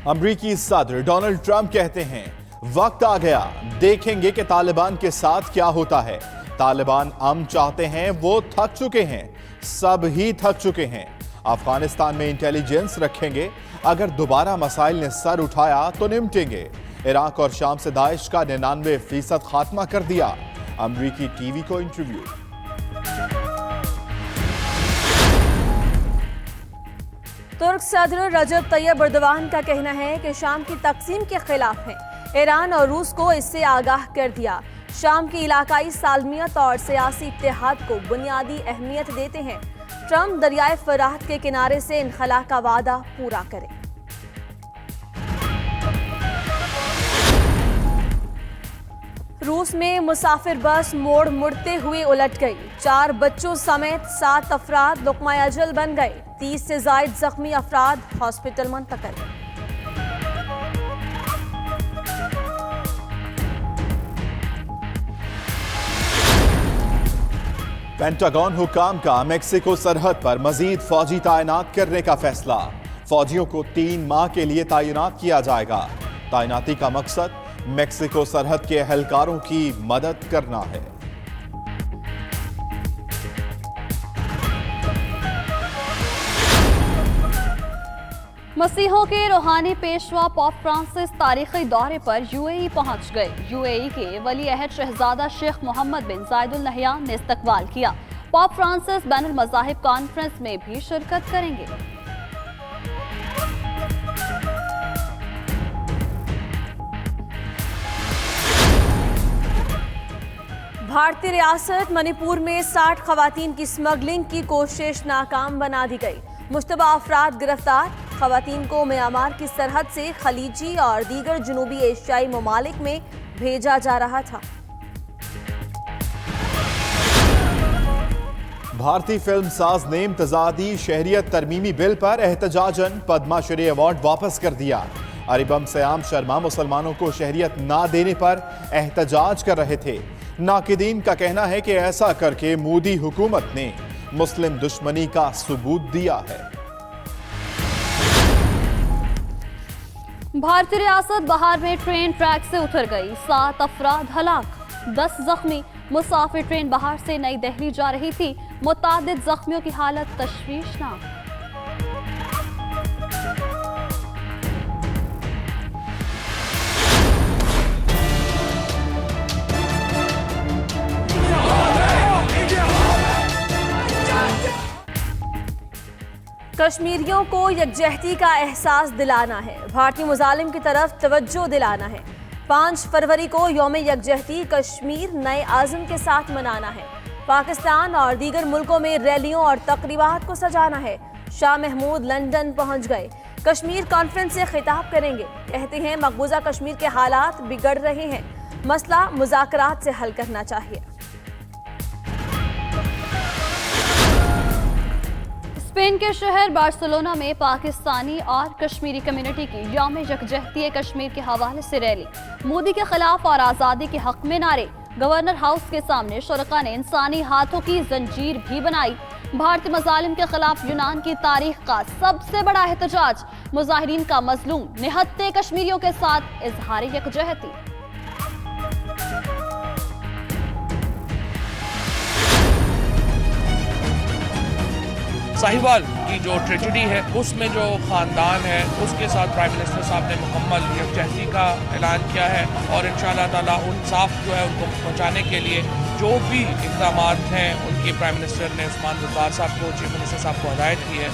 अमरीकी सदर Donald Trump कहते हैं वक्त आ गया, देखेंगे कि तालिबान के साथ क्या होता है। तालिबान अमन चाहते हैं, वो थक चुके हैं, सब ही थक चुके हैं। अफगानिस्तान में इंटेलिजेंस रखेंगे, अगर दोबारा मसाइल ने सर उठाया तो निपटेंगे। इराक और शाम से दाइश का 99% खात्मा कर दिया। अमरीकी टीवी को इंटरव्यू। तुर्क सदर रजब तैयब एर्दोगान का कहना है कि शाम की तकसीम के खिलाफ है। ईरान और रूस को इससे आगाह कर दिया। शाम की इलाकाई सालमियत और सियासी इत्तेहाद को बुनियादी अहमियत देते हैं। ट्रंप दरियाए फरात के किनारे से इनखला का वादा पूरा करें। रूस में मुसाफिर बस मोड़ मुड़ते हुए उलट गई। 4 बच्चों समेत 7 अफराद लुक़मा अजल बन गए। 30 से ज़ायद जख्मी अफराद हॉस्पिटल मुंतकिल। पेंटागन हुकाम का मेक्सिको सरहद पर मजीद फौजी तैनात करने का फैसला। फौजियों को 3 माह के लिए तैनात किया जाएगा। तैनाती का मकसद मेक्सिको सरहद के एहलकारों की मदद करना है। मसीहों के रूहानी पेशवा पॉप फ्रांसिस तारीखी दौरे पर यूएई पहुंच गए। यूएई के वली अहद शहजादा शेख मोहम्मद बिन जायद अल नहयान ने इस्तकबाल किया। पॉप फ्रांसिस बैनुल मज़ाहिब कॉन्फ्रेंस में भी शिरकत करेंगे। भारतीय रियासत मणिपुर में 60 खवातीन की स्मगलिंग की कोशिश नाकाम बना दी गई। मुश्तबा अफराद गिरफ्तार। खवातीन को म्यांमार की सरहद से खलीजी और दीगर जनूबी एशियाई ममालिक में भेजा जा रहा था। भारतीय फिल्म साज ने इम्तजाजी शहरियत तरमीमी बिल पर एहतजाजन पद्मा श्री अवार्ड वापस कर दिया। अरिबम सयाम शर्मा मुसलमानों को शहरियत ना देने पर एहतजाज कर रहे थे। नाकिदीन का कहना है कि ऐसा करके मोदी हुकूमत ने मुस्लिम दुश्मनी का सबूत दिया है। भारतीय रियासत बहार में ट्रेन ट्रैक से उतर गई। 7 अफराद हलाक, 10 जख्मी। मुसाफिर ट्रेन बहार से नई दिल्ली जा रही थी। मुतादिद जख्मियों की हालत तशवीशनाक। कश्मीरियों को यकजहती का एहसास दिलाना है। भारतीय मुजालिम की तरफ तवज्जो दिलाना है। 5 फरवरी को यौम यकजहती कश्मीर नए आज़म के साथ मनाना है। पाकिस्तान और दीगर मुल्कों में रैलियों और तकरीबात को सजाना है। शाह महमूद लंदन पहुंच गए। कश्मीर कॉन्फ्रेंस से खिताब करेंगे। कहते हैं मकबूजा कश्मीर के हालात बिगड़ रहे हैं, मसला मुज़ाकरात से हल करना चाहिए। स्पेन के शहर बार्सिलोना में पाकिस्तानी और कश्मीरी कम्युनिटी की यौम यकजहती कश्मीर के हवाले से रैली। मोदी के खिलाफ और आज़ादी के हक में नारे। गवर्नर हाउस के सामने शुरका ने इंसानी हाथों की जंजीर भी बनाई। भारतीय मजालिम के खिलाफ यूनान की तारीख का सबसे बड़ा एहतजाज। मुजाहिरीन का मजलूम निहत्ते कश्मीरियों के साथ इजहार यकजहती। साहिवाल की जो ट्रेजेडी है उसमें जो ख़ानदान है उसके साथ प्राइम मिनिस्टर साहब ने मुकम्मल यकजहती का ऐलान किया है और इंशाअल्लाह ताला इंसाफ जो है उनको पहुँचाने के लिए जो भी इक़दाम हैं उनकी प्राइम मिनिस्टर ने उस्मान बुज़दार साहब को, चीफ मिनिस्टर साहब को हदायत की है।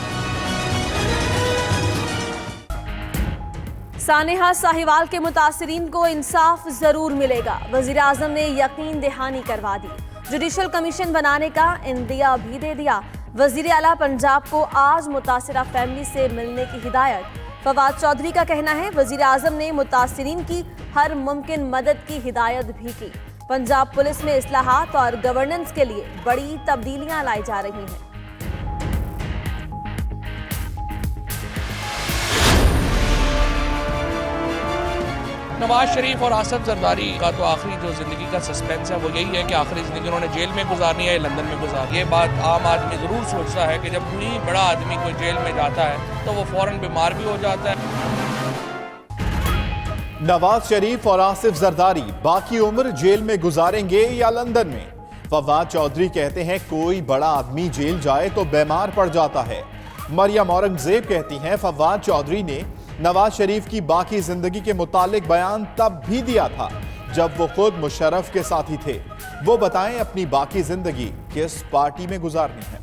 सानेहा साहिवाल के मुतासिरीन को इंसाफ जरूर मिलेगा। वजीर आजम ने यकीन दहानी करवा दी। जुडिशल कमीशन बनाने का इंदिया भी दे दिया। वजीर आला पंजाब को आज मुतासिरा फैमिली से मिलने की हिदायत। फवाद चौधरी का कहना है वजीर आजम ने मुतासिरीन की हर मुमकिन मदद की हिदायत भी की। पंजाब पुलिस में इस्लाहात और गवर्नेंस के लिए बड़ी तब्दीलियां लाई जा रही हैं। नवाज शरीफ और आसिफ जरदारी का तो आखिरी जो ज़िंदगी का सस्पेंस है वो यही है कि आखिरी ज़िंदगी उन्होंने जेल में गुजारनी है, लंदन में गुजारनी है। ये बात आम आदमी ज़रूर सोचता है कि जब कोई बड़ा आदमी कोई जेल में जाता है तो वो फ़ौरन बीमार भी हो जाता है। नवाज शरीफ और आसिफ जरदारी बाकी उम्र जेल में गुजारेंगे या लंदन में? फवाद चौधरी कहते हैं कोई बड़ा आदमी जेल जाए तो बीमार पड़ जाता है। मरियम औरंगजेब कहती हैं फवाद चौधरी ने नवाज शरीफ की बाकी जिंदगी के मुतालिक बयान तब भी दिया था जब वो खुद मुशर्रफ के साथी थे। वो बताएं अपनी बाकी जिंदगी किस पार्टी में गुजारनी है।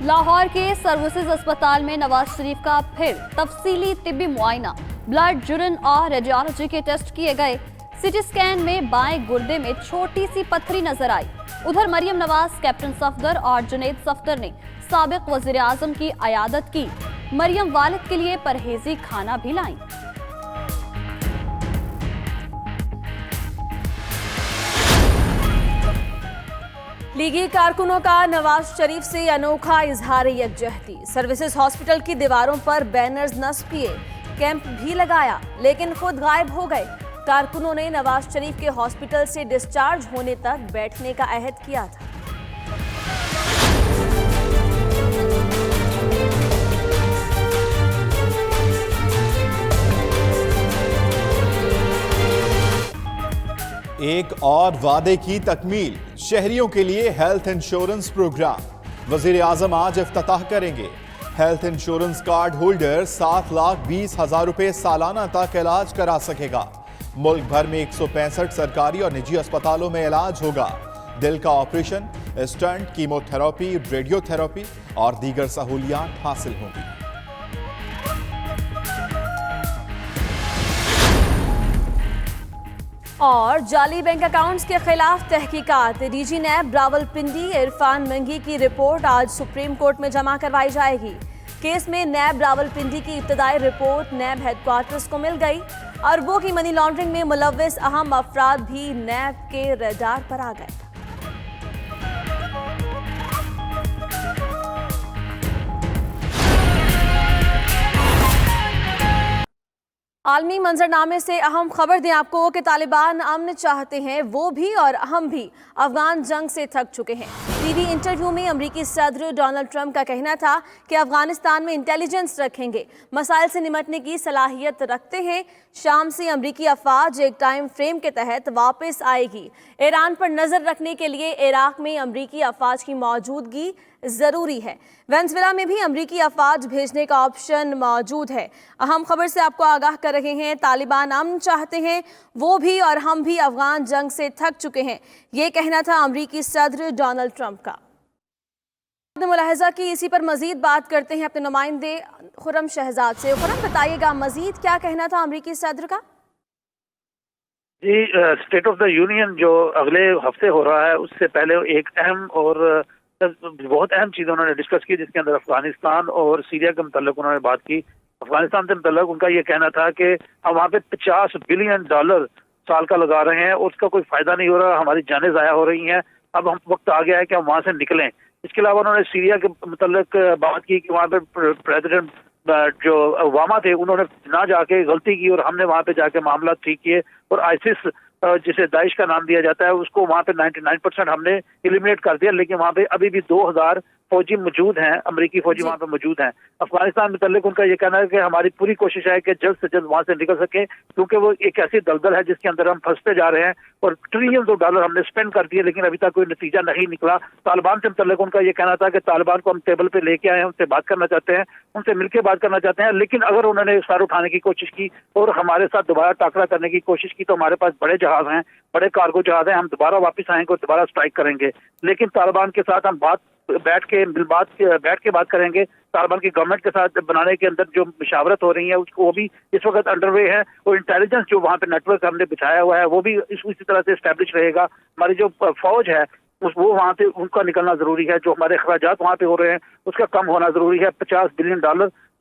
लाहौर के सर्विसेज अस्पताल में नवाज शरीफ का फिर तफसीली तिब्बी मुआयना, ब्लड, यूरिन और रेडियोलॉजी के टेस्ट किए गए। सिटी स्कैन में बाएं गुर्दे में छोटी सी पत्थरी नजर आई। उधर मरियम नवाज, कैप्टन सफदर और जुनैद सफदर ने साबिक वजीर आजम की अयादत की। मरियम वालिद के लिए परहेजी खाना भी लाई। लीगी कारकुनों का नवाज शरीफ से अनोखा इजहार यकजहती। सर्विसेज हॉस्पिटल की दीवारों पर बैनर्स नस्ब किए, कैंप भी लगाया, लेकिन खुद गायब हो गए। कारकुनों ने नवाज शरीफ के हॉस्पिटल से डिस्चार्ज होने तक बैठने का अहद किया था। एक और वादे की तकमील, शहरियों के लिए हेल्थ इंश्योरेंस प्रोग्राम। वजीर आजम आज इफ्तिताह करेंगे। हेल्थ इंश्योरेंस कार्ड होल्डर 7,20,000 रुपए सालाना तक इलाज करा सकेगा। मुल्क भर में 165 सरकारी और निजी अस्पतालों में इलाज होगा। दिल का ऑपरेशन, स्टंट, कीमोथेरेपी, रेडियोथेरेपी और दीगर सहूलियात हासिल होंगी। और जाली बैंक अकाउंट्स के खिलाफ तहकीकात। डीजी नैब रावलपिंडी इरफान मंगी की रिपोर्ट आज सुप्रीम कोर्ट में जमा करवाई जाएगी। केस में नैब रावलपिंडी की इब्तदाई रिपोर्ट नैब हेडक्वार्टर्स को मिल गई। अरबों की मनी लॉन्ड्रिंग में मुलव्विस अहम अफराद भी नैब के रडार पर आ गए। आलमी मंजरनामे से अहम खबर दें आपको कि तालिबान अमन चाहते हैं, वो भी और हम भी अफगान जंग से थक चुके हैं। टीवी इंटरव्यू में अमरीकी सदर डोनाल्ड ट्रंप का कहना था कि अफगानिस्तान में इंटेलिजेंस रखेंगे, मसाइल से निपटने की सलाहियत रखते हैं। शाम से अमरीकी अफवाज एक टाइम फ्रेम के तहत वापस आएगी। ईरान पर नजर रखने के लिए इराक में अमरीकी अफवाज की मौजूदगी जरूरी है। वेनेजुएला में भी अमरीकी अफवाज भेजने का ऑप्शन मौजूद है। अहम खबर से आपको आगाह कर रहे हैं, तालिबान अमन चाहते हैं, वो भी और हम भी अफगान जंग से थक चुके हैं। ये कहना था अमरीकी सदर डोनाल्ड ट्रंप का। मुलाहिजा की इसी पर मजीद बात करते हैं अपने नुमाइंदे खुर्रम शहजाद से। खुर्रम, बताइएगा मजीद क्या कहना था अमरीकी सदर का? जी, स्टेट ऑफ द यूनियन जो अगले हफ्ते हो रहा है, उससे पहले एक अहम और बहुत अहम चीज़ उन्होंने डिस्कस की, जिसके अंदर अफगानिस्तान और सीरिया के मुतल्लिक उन्होंने बात की। अफगानिस्तान से मुतल्लिक उनका ये कहना था कि हम वहाँ पे $50 बिलियन साल का लगा रहे हैं और उसका कोई फायदा नहीं हो रहा, हमारी जानें ज़ाया हो रही हैं। अब हम वक्त आ गया है कि हम वहाँ से निकलें। इसके अलावा उन्होंने सीरिया के मुतल्लिक बात की कि वहाँ पे प्रेसिडेंट जो ओबामा थे, उन्होंने ना जाके गलती की और हमने वहाँ पे जाके मामला ठीक किए और आईसिस जिसे दाइश का नाम दिया जाता है, उसको वहाँ पे 99% हमने एलिमिनेट कर दिया। लेकिन वहाँ पे अभी भी 2000 फौजी मौजूद हैं, अमेरिकी फौजी वहाँ पे मौजूद हैं। अफगानिस्तान मुतल्लिक उनका ये कहना है कि हमारी पूरी कोशिश है कि जल्द से जल्द वहाँ से निकल सके, क्योंकि वो एक ऐसी दलदल है जिसके अंदर हम फंसते जा रहे हैं और $ट्रिलियन हमने स्पेंड कर दिए, लेकिन अभी तक कोई नतीजा नहीं निकला। तालिबान से मुतल्लिक उनका ये कहना था कि तालिबान को हम टेबल पे लेके आए हैं, उनसे बात करना चाहते हैं, उनसे मिलकर बात करना चाहते हैं। लेकिन अगर उन्होंने सर उठाने की कोशिश की और हमारे साथ दोबारा टाकरा करने की कोशिश की तो हमारे पास बड़े जहाज हैं, बड़े कार्गो जहाज हैं, हम दोबारा वापस आएंगे और दोबारा स्ट्राइक करेंगे। लेकिन तालिबान के साथ हम बैठ के बात करेंगे। तालिबान की गवर्नमेंट के साथ बनाने के अंदर जो मुशावरत हो रही है उसको वो भी इस वक्त अंडरवे है और इंटेलिजेंस जो वहाँ पे नेटवर्क हमने बिछाया हुआ है वो भी इसी तरह से एस्टेब्लिश रहेगा। हमारी जो फौज है वो वहाँ पे उनका निकलना जरूरी है, जो हमारे अखराजात वहाँ पे हो रहे हैं उसका कम होना जरूरी है। $50 बिलियन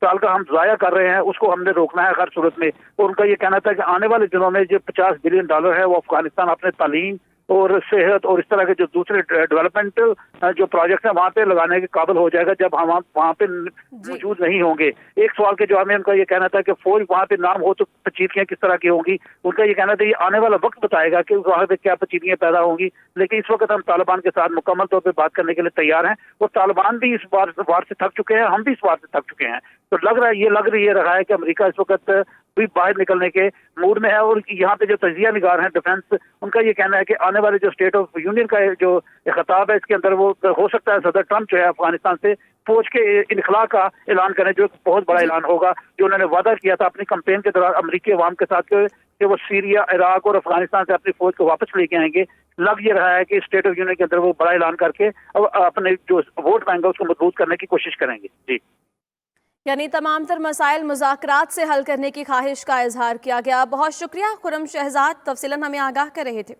साल का हम जाया कर रहे हैं, उसको हमने रोकना है हर सूरत में। और उनका ये कहना था कि आने वाले दिनों में जो $50 बिलियन है वो अफगानिस्तान अपने तालीम, और सेहत और इस तरह के जो दूसरे डेवलपमेंट जो प्रोजेक्ट है वहाँ पे लगाने के काबिल हो जाएगा जब हम वहाँ पे मौजूद नहीं होंगे। एक सवाल के जवाब में उनका ये कहना था कि फौज वहाँ पे नाम हो तो पेचीदगियाँ किस तरह की होंगी। उनका ये कहना था ये आने वाला वक्त बताएगा कि वहाँ पे क्या पेचीदगियाँ पैदा होंगी, लेकिन इस वक्त हम तालिबान के साथ मुकम्मल तौर पर बात करने के लिए तैयार हैं और तालिबान भी इस वार से थक चुके हैं, हम भी इस वार से थक चुके हैं। तो लग रहा है कि अमेरिका इस वक्त भी बाहर निकलने के मूड में है। और यहाँ पे जो तजिया निगार हैं डिफेंस, उनका ये कहना है कि आने वाले जो स्टेट ऑफ यूनियन का जो खिताब है इसके अंदर वो हो सकता है सदर ट्रंप जो है अफगानिस्तान से फौज के इनखला का ऐलान करें, जो एक बहुत बड़ा ऐलान होगा, जो उन्होंने वादा किया था अपनी कैंपेन के दौरान अमेरिकी अवाम के साथ कि वो सीरिया, इराक और अफगानिस्तान से अपनी फौज को वापस लेके आएंगे। लग ये रहा है कि स्टेट ऑफ यूनियन के अंदर वो बड़ा ऐलान करके अपने जो वोट बैंक है उसको मजबूत करने की कोशिश करेंगे। जी, यानी तमाम तर मसाइल मुज़ाकरात से हल करने की ख्वाहिश का इजहार किया गया। बहुत शुक्रिया खुर्रम शहजाद, तफसीलन हमें आगाह कर रहे थे।